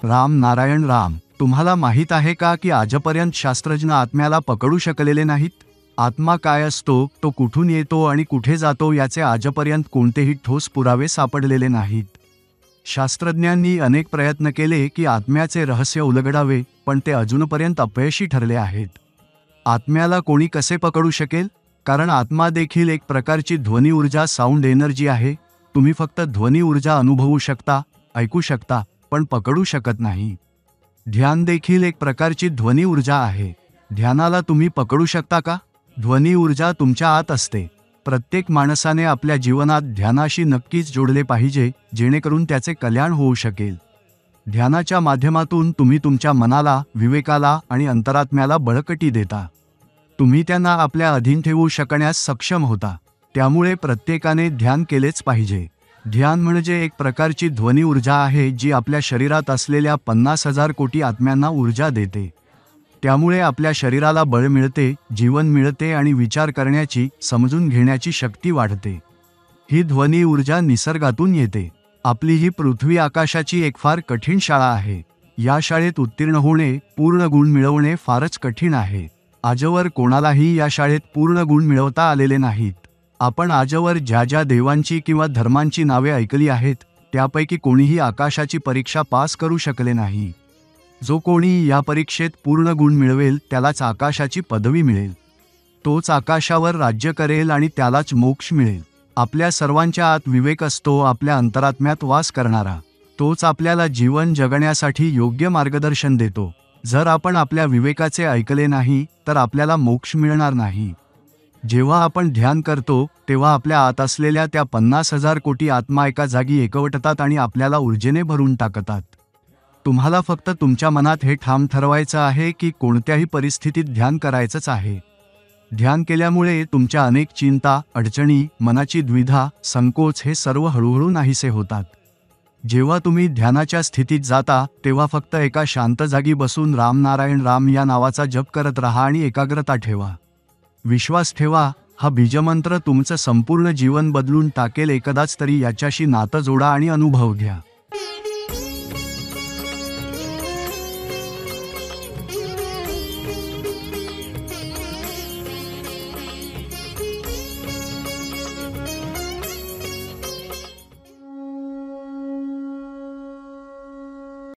राम नारायण राम. तुम्हाला माहीत आहे का की आजपर्यंत शास्त्रज्ञ आत्म्याला पकडू शकलेले नाहीत? आत्मा काय असतो, तो कुठून येतो आणि कुठे जातो याचे आजपर्यंत कोणतेही ठोस पुरावे सापडलेले नाहीत. शास्त्रज्ञांनी अनेक प्रयत्न केले की आत्म्याचे रहस्य उलगडावे, पण ते अजूनपर्यंत अपयशी ठरले आहेत. आत्म्याला कोणी कसे पकडू शकेल? कारण आत्मा देखील एक प्रकारची ध्वनी ऊर्जा, साऊंड एनर्जी आहे. तुम्ही फक्त ध्वनी ऊर्जा अनुभवू शकता, ऐकू शकता, पण पकडू शकत नाही. ध्यान देखील एक प्रकारची ध्वनी ऊर्जा आहे. ध्यानाला तुम्ही पकडू शकता का? ध्वनी ऊर्जा तुमच्या आत असते. प्रत्येक माणसाने आपल्या जीवनात ध्यानाशी नक्कीच जोडले पाहिजे, जेणेकरून त्याचे कल्याण होऊ शकेल. ध्यानाच्या माध्यमातून तुम्ही तुमच्या मनाला, विवेकाला आणि अंतरात्म्याला बळकटी देता. तुम्ही त्यांना आपल्या अधीन ठेवू शकण्यास सक्षम होता. त्यामुळे प्रत्येकाने ध्यान केलेच पाहिजे. ध्यान म्हणजे एक प्रकारची ध्वनी ऊर्जा आहे जी आपल्या शरीरात असलेल्या 50,000 कोटी आत्म्यांना ऊर्जा देते. त्यामुळे आपल्या शरीराला बळ मिळते, जीवन मिळते आणि विचार करण्याची, समजून घेण्याची शक्ती वाढते. ही ध्वनी ऊर्जा निसर्गातून येते. आपली ही पृथ्वी आकाशाची एक फार कठीण शाळा आहे. या शाळेत उत्तीर्ण होणे, पूर्ण गुण मिळवणे फारच कठीण आहे. आजवर कोणालाही या शाळेत पूर्ण गुण मिळवता आलेले नाहीत. आपण आजवर ज्या ज्या देवांची किंवा धर्मांची नावे ऐकली आहेत, त्यापैकी कोणीही आकाशाची परीक्षा पास करू शकले नाही. जो कोणी या परीक्षेत पूर्ण गुण मिळवेल त्यालाच आकाशाची पदवी मिळेल. तोच आकाशावर राज्य करेल आणि त्यालाच मोक्ष मिळेल. आपल्या सर्वांच्या आत विवेक असतो, आपल्या अंतरात्म्यात वास करणारा. तोच आपल्याला जीवन जगण्यासाठी योग्य मार्गदर्शन देतो. जर आपण आपल्या विवेकाचे ऐकले नाही तर आपल्याला मोक्ष मिळणार नाही. जेव्हा आपण ध्यान करतो तेव्हा आपल्या आत असलेल्या त्या 50,000 कोटी आत्मा एका जागी एकवटतात आणि आपल्याला ऊर्जेने भरून टाकतात. तुम्हाला फक्त तुमच्या मनात हे ठाम ठरवायचं आहे की कोणत्याही परिस्थितीत ध्यान करायचंच आहे. ध्यान केल्यामुळे तुमच्या अनेक चिंता, अडचणी, मनाची द्विधा, संकोच हे सर्व हळूहळू नाहीसे होतात. जेव्हा तुम्ही ध्यानाच्या स्थितीत जाता तेव्हा फक्त एका शांत जागी बसून राम नारायण राम या नावाचा जप करत राहा आणि एकाग्रता ठेवा. विश्वास ठेवा, हा बीजमंत्र तुमचं संपूर्ण जीवन बदलून टाकेल. एकदाच तरी याच्याशी नातं जोडा आणि अनुभव घ्या.